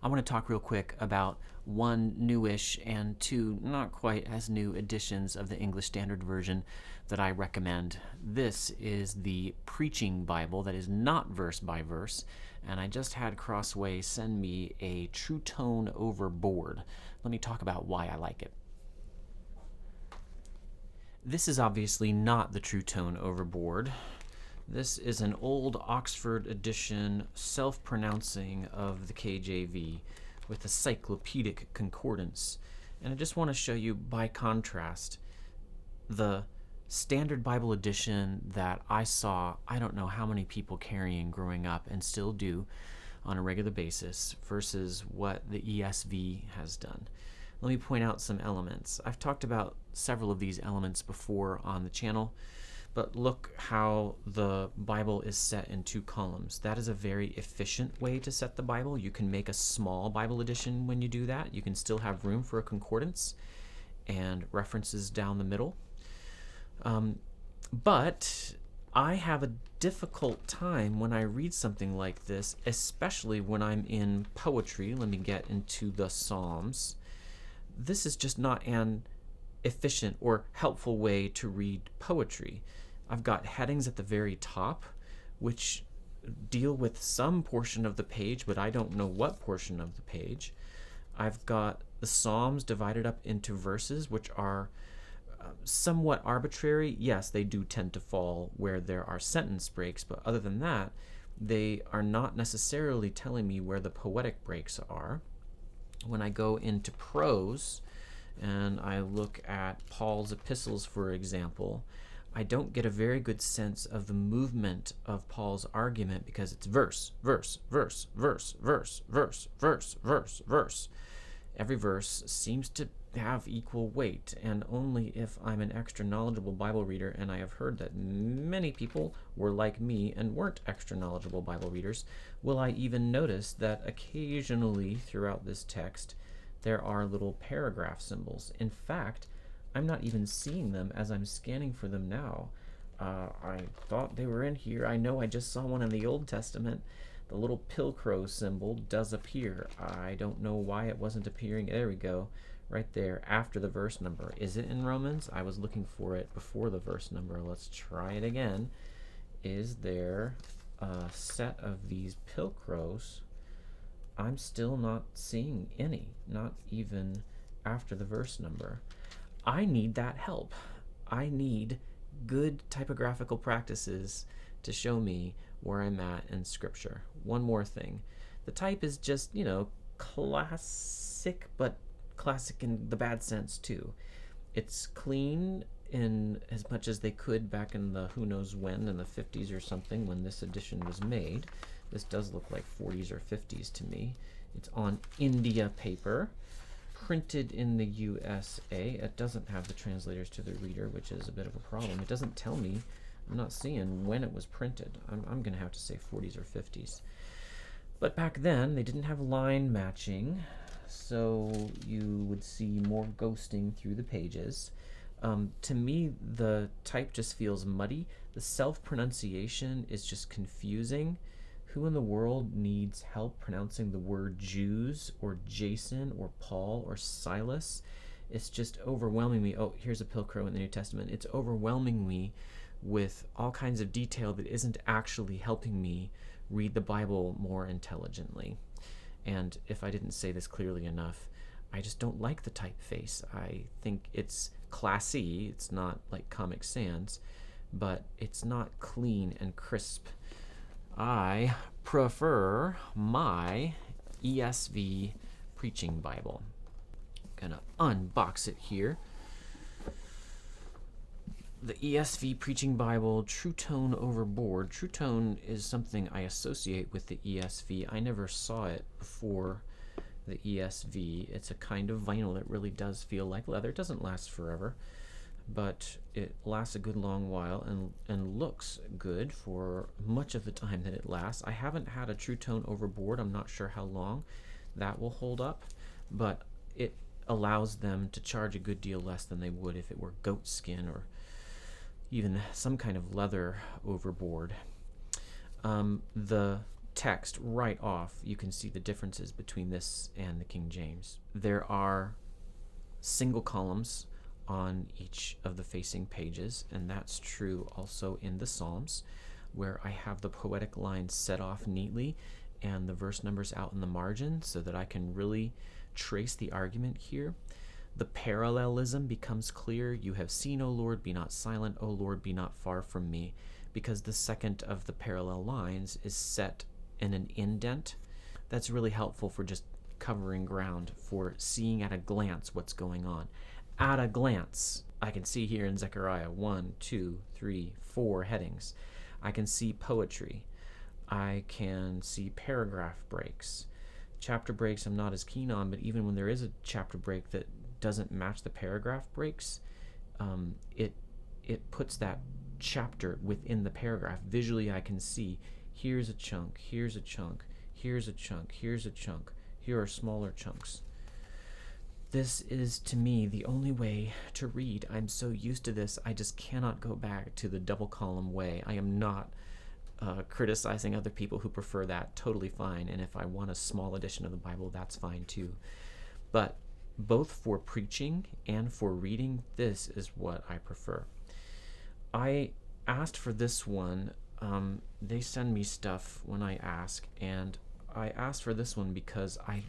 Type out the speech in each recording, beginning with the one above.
I want to talk real quick about one newish and two not quite as new editions of the English Standard Version that I recommend. This is the Preaching Bible that is not verse by verse, and I just had Crossway send me a TruTone overboard. Let me talk about why I like it. This is obviously not the TruTone overboard. This is an old Oxford edition self-pronouncing of the KJV with a cyclopedic concordance. And I just want to show you, by contrast, the Standard Bible edition that I saw, I don't know how many people carrying growing up and still do on a regular basis, versus what the ESV has done. Let me point out some elements. I've talked about several of these elements before on the channel. But look how the Bible is set in two columns. That is a very efficient way to set the Bible. You can make a small Bible edition when you do that. You can still have room for a concordance and references down the middle. But I have a difficult time when I read something like this, especially when I'm in poetry. Let me get into the Psalms. This is just not an efficient or helpful way to read poetry. I've got headings at the very top which deal with some portion of the page, but I don't know what portion of the page. I've got the Psalms divided up into verses which are somewhat arbitrary. Yes, they do tend to fall where there are sentence breaks, but other than that, they are not necessarily telling me where the poetic breaks are. When I go into prose, and I look at Paul's epistles, for example, I don't get a very good sense of the movement of Paul's argument because it's verse, verse, verse, verse, verse, verse, verse, verse, verse. Every verse seems to have equal weight, and only if I'm an extra knowledgeable Bible reader, and I have heard that many people were like me and weren't extra knowledgeable Bible readers, will I even notice that occasionally throughout this text there are little paragraph symbols. In fact, I'm not even seeing them as I'm scanning for them now. I thought they were in here. I know I just saw one in the Old Testament. The little pilcrow symbol does appear. I don't know why it wasn't appearing. There we go, right there after the verse number. Is it in Romans? I was looking for it before the verse number. Let's try it again. Is there a set of these pilcrows? I'm still not seeing any, not even after the verse number. I need that help. I need good typographical practices to show me where I'm at in Scripture. One more thing. The type is just, classic, but classic in the bad sense too. It's clean in as much as they could back in the who knows when, in the 50s or something, when this edition was made. This does look like 40s or 50s to me. It's on India paper, printed in the USA. It doesn't have the translators to the reader, which is a bit of a problem. It doesn't tell me. I'm not seeing when it was printed. I'm going to have to say 40s or 50s. But back then, they didn't have line matching, so you would see more ghosting through the pages. To me, the type just feels muddy. The self-pronunciation is just confusing. Who in the world needs help pronouncing the word Jews or Jason or Paul or Silas? It's just overwhelming me. Oh, here's a pilcrow in the New Testament. It's overwhelming me with all kinds of detail that isn't actually helping me read the Bible more intelligently. And if I didn't say this clearly enough, I just don't like the typeface. I think it's classy. It's not like Comic Sans, but it's not clean and crisp. I prefer my ESV Preaching Bible. I'm gonna unbox it here. The ESV Preaching Bible, TruTone overboard. TruTone is something I associate with the ESV. I never saw it before the ESV. It's a kind of vinyl that really does feel like leather. It doesn't last forever, but it lasts a good long while and looks good for much of the time that it lasts. I haven't had a TruTone overboard. I'm not sure how long that will hold up, but it allows them to charge a good deal less than they would if it were goat skin or even some kind of leather overboard. The text right off, you can see the differences between this and the King James. There are single columns on each of the facing pages, and that's true also in the Psalms, where I have the poetic lines set off neatly and the verse numbers out in the margin so that I can really trace the argument here. The parallelism becomes clear. You have seen, O Lord, be not silent, O Lord, be not far from me, because the second of the parallel lines is set in an indent. That's really helpful for just covering ground, for seeing at a glance what's going on. At a glance, I can see here in Zechariah 1, 2, 3, 4 headings. I can see poetry. I can see paragraph breaks. Chapter breaks I'm not as keen on, but even when there is a chapter break that doesn't match the paragraph breaks, it puts that chapter within the paragraph. Visually, I can see here's a chunk, here's a chunk, here's a chunk, here's a chunk, here are smaller chunks. This is, to me, the only way to read. I'm so used to this, I just cannot go back to the double column way. I am not criticizing other people who prefer that. Totally fine. And if I want a small edition of the Bible, that's fine too. But both for preaching and for reading, this is what I prefer. I asked for this one. They send me stuff when I ask, and I asked for this one because I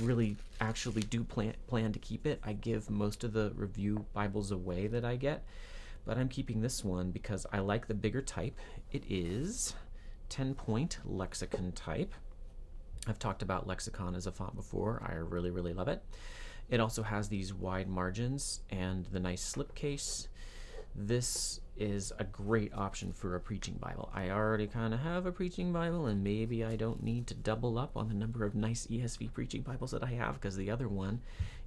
really actually do plan to keep it. I give most of the review Bibles away that I get, but I'm keeping this one because I like the bigger type. It is 10-point lexicon type. I've talked about lexicon as a font before. I really, really love it. It also has these wide margins and the nice slipcase. This is a great option for a preaching Bible. I already kind of have a preaching Bible, and maybe I don't need to double up on the number of nice ESV preaching Bibles that I have, because the other one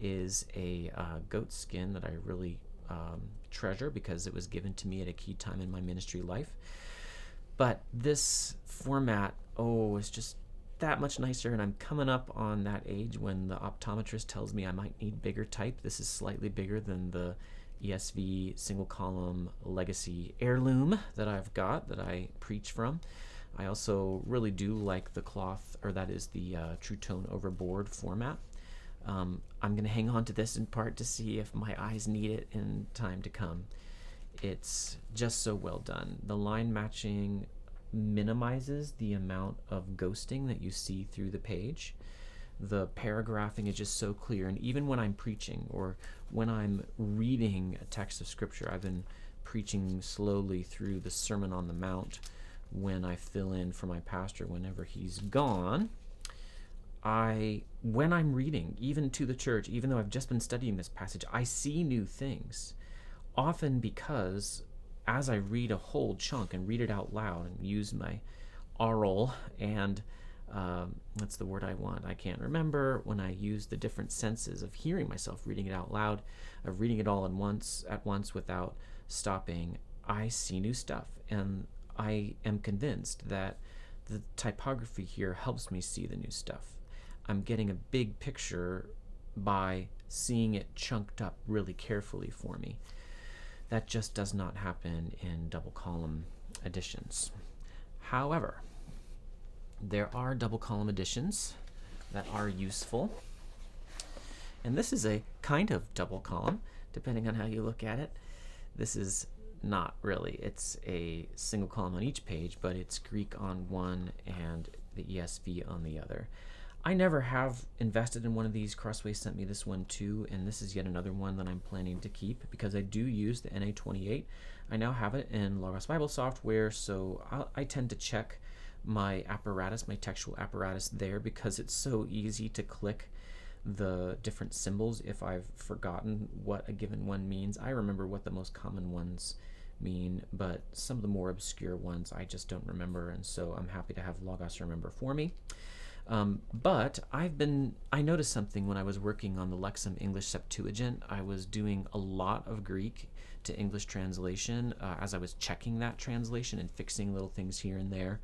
is a goat skin that I really treasure because it was given to me at a key time in my ministry life. But this format, is just that much nicer, and I'm coming up on that age when the optometrist tells me I might need bigger type. This is slightly bigger than the ESV single column legacy heirloom that I've got, that I preach from. I also really do like the cloth, or that is the TruTone overboard format. I'm going to hang on to this in part to see if my eyes need it in time to come. It's just so well done. The line matching minimizes the amount of ghosting that you see through the page. The paragraphing is just so clear, and even when I'm preaching or when I'm reading a text of scripture, I've been preaching slowly through the Sermon on the Mount when I fill in for my pastor whenever he's gone. When I'm reading, even to the church, even though I've just been studying this passage, I see new things, often because as I read a whole chunk and read it out loud and use my oral and that's the word I want. I can't remember when I use the different senses of hearing myself reading it out loud, of reading it all at once without stopping. I see new stuff, and I am convinced that the typography here helps me see the new stuff. I'm getting a big picture by seeing it chunked up really carefully for me. That just does not happen in double column editions. However, there are double column editions that are useful. And this is a kind of double column, depending on how you look at it. This is not really. It's a single column on each page, but it's Greek on one and the ESV on the other. I never have invested in one of these. Crossway sent me this one too, and this is yet another one that I'm planning to keep because I do use the NA28. I now have it in Logos Bible software, so I tend to check my apparatus, my textual apparatus there, because it's so easy to click the different symbols if I've forgotten what a given one means. I remember what the most common ones mean, but some of the more obscure ones I just don't remember, and so I'm happy to have Logos remember for me. But I noticed something when I was working on the Lexham English Septuagint. I was doing a lot of Greek to English translation as I was checking that translation and fixing little things here and there.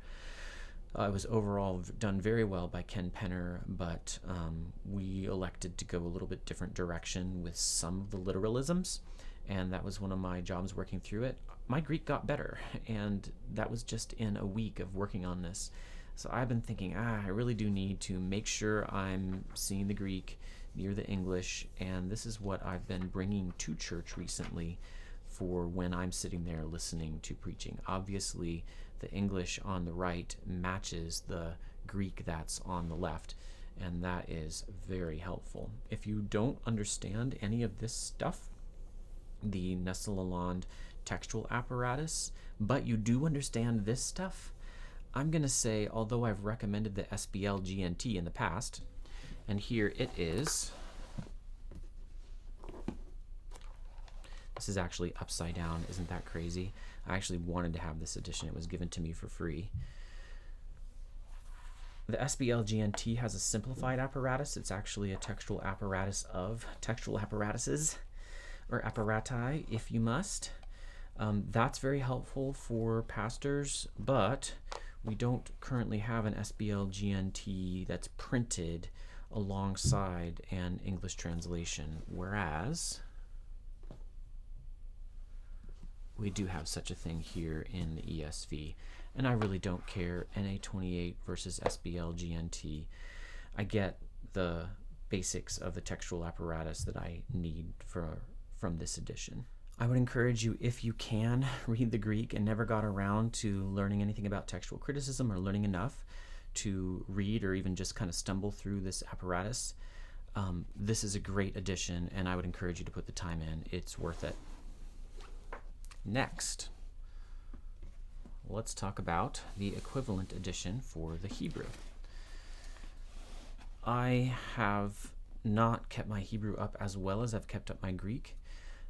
It was overall done very well by Ken Penner, but we elected to go a little bit different direction with some of the literalisms, and that was one of my jobs working through it. My Greek got better, and that was just in a week of working on this. So I've been thinking, I really do need to make sure I'm seeing the Greek near the English, and this is what I've been bringing to church recently for when I'm sitting there listening to preaching. Obviously, the English on the right matches the Greek that's on the left, and that is very helpful. If you don't understand any of this stuff, the Nestle-Lalonde textual apparatus, but you do understand this stuff, I'm going to say, although I've recommended the SBL-GNT in the past, and here it is. This is actually upside down. Isn't that crazy? I actually wanted to have this edition. It was given to me for free. The SBL-GNT has a simplified apparatus. It's actually a textual apparatus of textual apparatuses, or apparati, if you must. That's very helpful for pastors, but we don't currently have an SBL-GNT that's printed alongside an English translation, whereas we do have such a thing here in the ESV. And I really don't care, NA28 versus SBL-GNT. I get the basics of the textual apparatus that I need from this edition. I would encourage you, if you can, read the Greek and never got around to learning anything about textual criticism or learning enough to read or even just kind of stumble through this apparatus. This is a great edition, and I would encourage you to put the time in. It's worth it. Next, let's talk about the equivalent edition for the Hebrew. I have not kept my Hebrew up as well as I've kept up my Greek.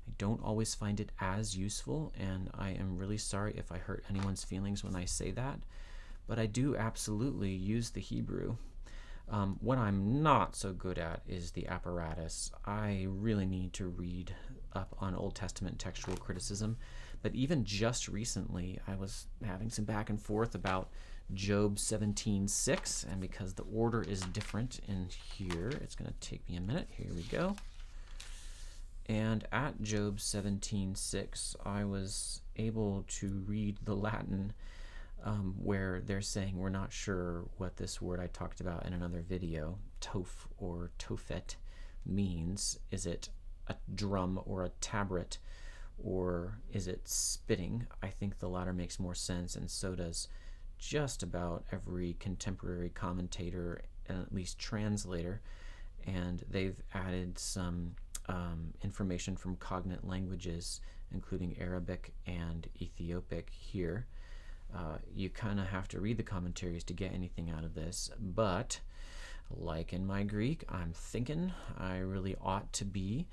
I don't always find it as useful, and I am really sorry if I hurt anyone's feelings when I say that, but I do absolutely use the Hebrew. What I'm not so good at is the apparatus. I really need to read up on Old Testament textual criticism, but even just recently I was having some back and forth about Job 17:6, and because the order is different in here, it's going to take me a minute. Here we go. And at Job 17:6, I was able to read the Latin where they're saying we're not sure what this word I talked about in another video, toph or tophet, means. Is it a drum or a tabret, or is it spitting? I think the latter makes more sense, and so does just about every contemporary commentator and at least translator. And they've added some information from cognate languages, including Arabic and Ethiopic here. You kind of have to read the commentaries to get anything out of this, but like in my Greek, I'm thinking I really ought to be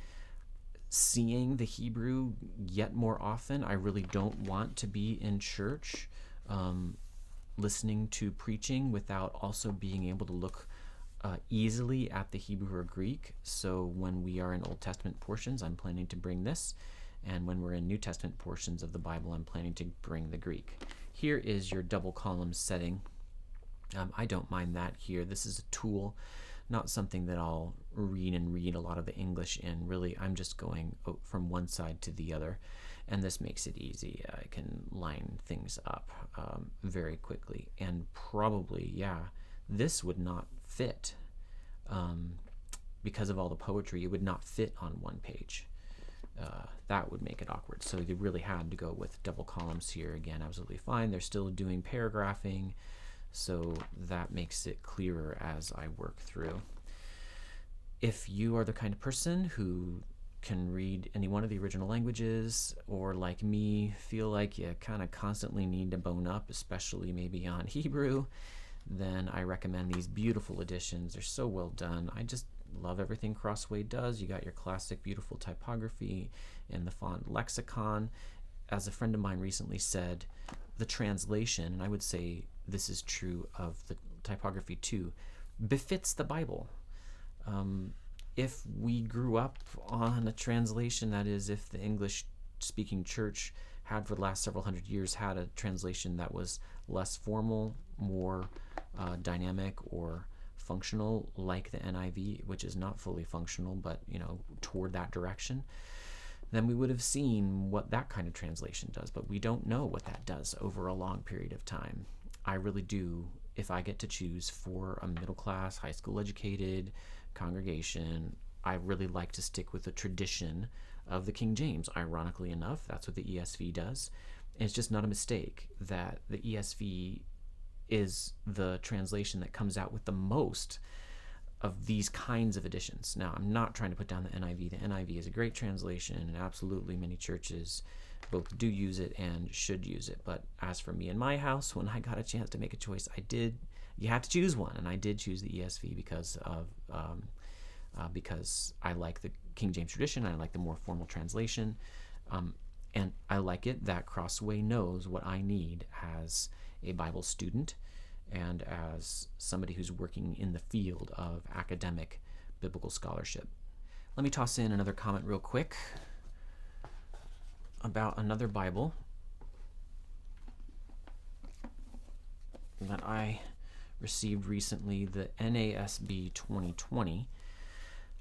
seeing the Hebrew yet more often. I really don't want to be in church listening to preaching without also being able to look easily at the Hebrew or Greek. So when we are in Old Testament portions, I'm planning to bring this, and when we're in New Testament portions of the Bible, I'm planning to bring the Greek. Here is your double column setting. I don't mind that here. This is a tool, not something that I'll read a lot of the English in. Really, I'm just going from one side to the other, and this makes it easy. I can line things up very quickly, and probably, this would not fit because of all the poetry. It would not fit on one page. That would make it awkward. So you really had to go with double columns here. Again, absolutely fine. They're still doing paragraphing, so that makes it clearer as I work through. If you are the kind of person who can read any one of the original languages, or like me, feel like you kind of constantly need to bone up, especially maybe on Hebrew, then I recommend these beautiful editions. They're so well done. I just love everything Crossway does. You got your classic beautiful typography in the font lexicon. As a friend of mine recently said, the translation, and I would say this is true of the typography too, befits the Bible. If we grew up on a translation, that is, if the English-speaking church had for the last several hundred years had a translation that was less formal, more dynamic or functional, like the NIV, which is not fully functional, but toward that direction, then we would have seen what that kind of translation does. But we don't know what that does over a long period of time. I really do if I get to choose for a middle class, high school educated congregation, I really like to stick with the tradition of the King James. Ironically enough, that's what the ESV does. And it's just not a mistake that the ESV is the translation that comes out with the most of these kinds of editions. Now, I'm not trying to put down the NIV. The NIV is a great translation, and absolutely many churches both do use it and should use it. But as for me in my house, when I got a chance to make a choice, you have to choose one, and I did choose the ESV because I like the King James tradition. I like the more formal translation, and I like it that Crossway knows what I need as a Bible student and as somebody who's working in the field of academic biblical scholarship. Let me toss in another comment real quick about another Bible that I received recently, the NASB 2020.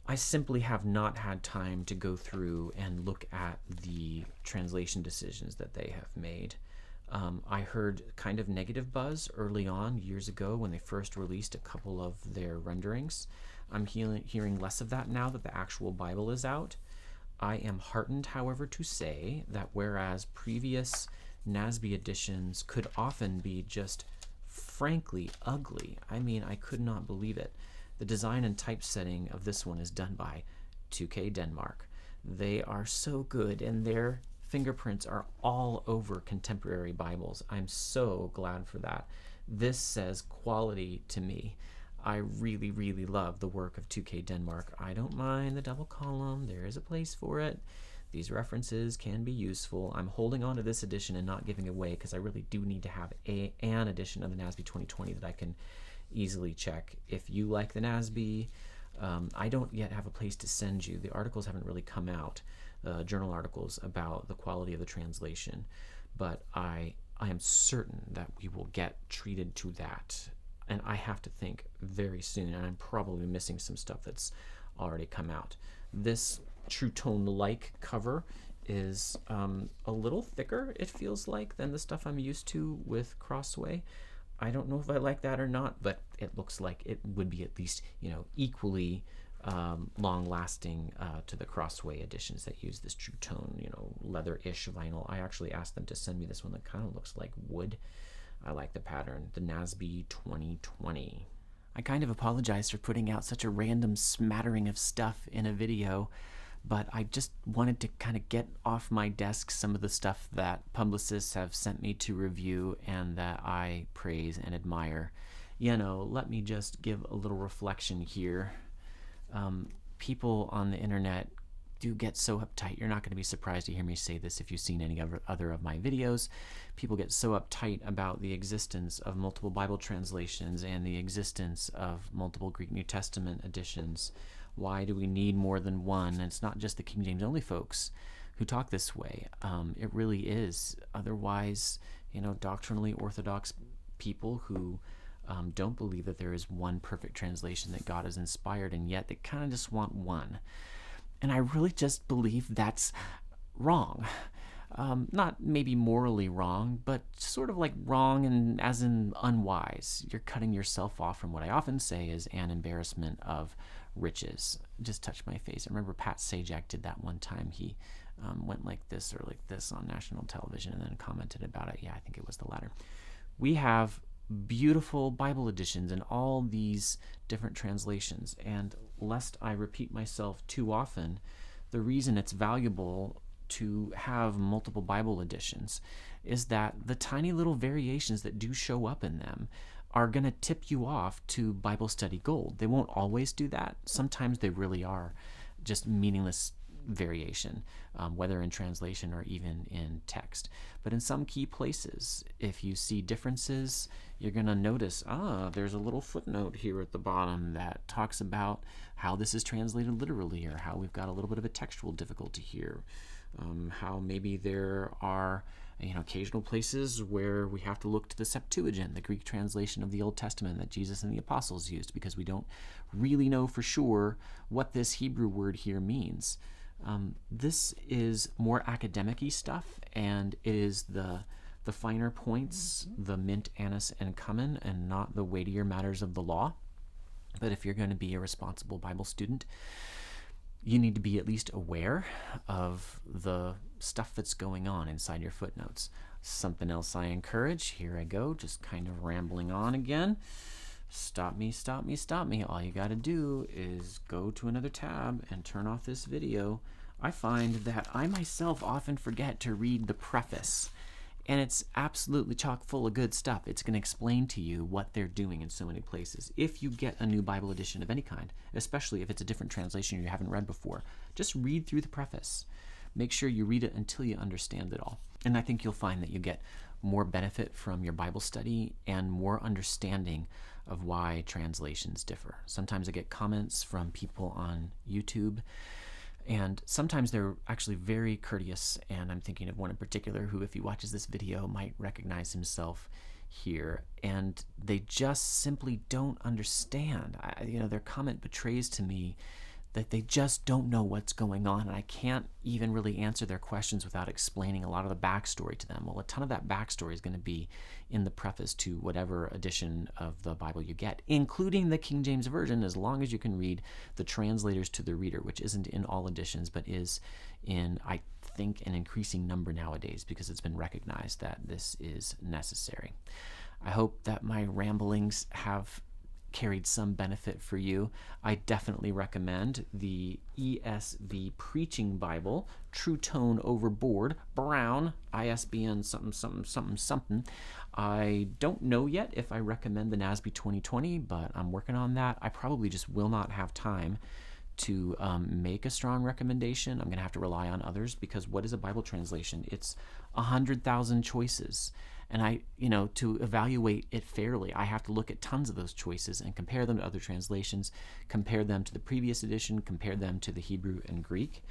I simply have not had time to go through and look at the translation decisions that they have made. I heard kind of negative buzz early on, years ago, when they first released a couple of their renderings. I'm hearing less of that now that the actual Bible is out. I am heartened, however, to say that whereas previous NASB editions could often be just frankly ugly, I mean, I could not believe it. The design and typesetting of this one is done by K.Q.E.D Denmark. They are so good, and their fingerprints are all over contemporary Bibles. I'm so glad for that. This says quality to me. I really, really love the work of K.Q.E.D Denmark. I don't mind the double column. There is a place for it. These references can be useful. I'm holding on to this edition and not giving away because I really do need to have an edition of the NASB 2020 that I can easily check. If you like the NASB, I don't yet have a place to send you. The articles haven't really come out, journal articles about the quality of the translation, but I am certain that we will get treated to that. And I have to think very soon, and I'm probably missing some stuff that's already come out. This TruTone-like cover is a little thicker, it feels like, than the stuff I'm used to with Crossway. I don't know if I like that or not, but it looks like it would be at least, equally long-lasting to the Crossway editions that use this TruTone, leather-ish vinyl. I actually asked them to send me this one that kind of looks like wood. I like the pattern, the NASB 2020. I kind of apologize for putting out such a random smattering of stuff in a video, but I just wanted to kind of get off my desk some of the stuff that publicists have sent me to review and that I praise and admire. Let me just give a little reflection here. People on the internet do get so uptight. You're not going to be surprised to hear me say this if you've seen any other of my videos. People get so uptight about the existence of multiple Bible translations and the existence of multiple Greek New Testament editions. Why do we need more than one? And it's not just the King James only folks who talk this way. It really is. Otherwise, doctrinally orthodox people who don't believe that there is one perfect translation that God has inspired, and yet they kind of just want one. And I really just believe that's wrong. Not maybe morally wrong, but sort of like wrong and as in unwise. You're cutting yourself off from what I often say is an embarrassment of riches. Just touch my face. I remember Pat Sajak did that one time. He went like this or like this on national television and then commented about it. Yeah, I think it was the latter. We have beautiful Bible editions in all these different translations, and lest I repeat myself too often, the reason it's valuable to have multiple Bible editions is that the tiny little variations that do show up in them are going to tip you off to Bible study gold. They won't always do that. Sometimes they really are just meaningless variation, whether in translation or even in text. But in some key places, if you see differences, you're going to notice, there's a little footnote here at the bottom that talks about how this is translated literally, or how we've got a little bit of a textual difficulty here. How maybe there are occasional places where we have to look to the Septuagint, the Greek translation of the Old Testament that Jesus and the apostles used, because we don't really know for sure what this Hebrew word here means. This is more academic-y stuff, and it is the the finer points, the mint, anise, and cumin, and not the weightier matters of the law. But if you're going to be a responsible Bible student, you need to be at least aware of the stuff that's going on inside your footnotes. Something else I encourage, here I go, just kind of rambling on again. Stop me, stop me, stop me. All you got to do is go to another tab and turn off this video. I find that I myself often forget to read the preface, and it's absolutely chock full of good stuff. It's going to explain to you what they're doing in so many places. If you get a new Bible edition of any kind, especially if it's a different translation you haven't read before, just read through the preface. Make sure you read it until you understand it all. And I think you'll find that you get more benefit from your Bible study and more understanding of why translations differ. Sometimes I get comments from people on YouTube, and sometimes they're actually very courteous, and I'm thinking of one in particular who, if he watches this video, might recognize himself here, and they just simply don't understand. Their comment betrays to me that they just don't know what's going on, and I can't even really answer their questions without explaining a lot of the backstory to them. Well, a ton of that backstory is going to be in the preface to whatever edition of the Bible you get, including the King James Version, as long as you can read the translators to the reader, which isn't in all editions, but is in, I think, an increasing number nowadays, because it's been recognized that this is necessary. I hope that my ramblings have carried some benefit for you. I definitely recommend the ESV Preaching Bible, TruTone Overboard, Brown, ISBN something, something, something, something. I don't know yet if I recommend the NASB 2020, but I'm working on that. I probably just will not have time to make a strong recommendation. I'm going to have to rely on others, because what is a Bible translation? It's 100,000 choices. And to evaluate it fairly, I have to look at tons of those choices and compare them to other translations, compare them to the previous edition, compare them to the Hebrew and Greek.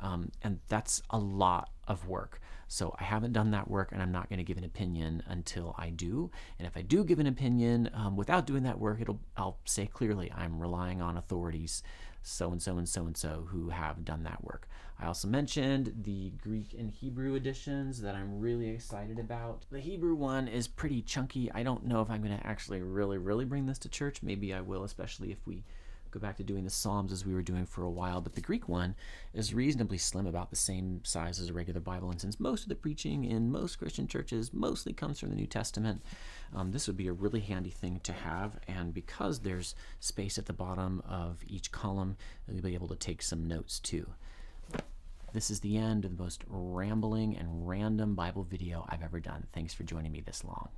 And that's a lot of work. So I haven't done that work, and I'm not going to give an opinion until I do. And if I do give an opinion without doing that work, I'll say clearly I'm relying on authorities so-and-so and so-and-so who have done that work. I also mentioned the Greek and Hebrew editions that I'm really excited about. The Hebrew one is pretty chunky. I don't know if I'm going to actually really bring this to church. Maybe I will, especially if we go back to doing the Psalms as we were doing for a while. But the Greek one is reasonably slim, about the same size as a regular Bible. And since most of the preaching in most Christian churches mostly comes from the New Testament, this would be a really handy thing to have. And because there's space at the bottom of each column, you'll be able to take some notes too. This is the end of the most rambling and random Bible video I've ever done. Thanks for joining me this long.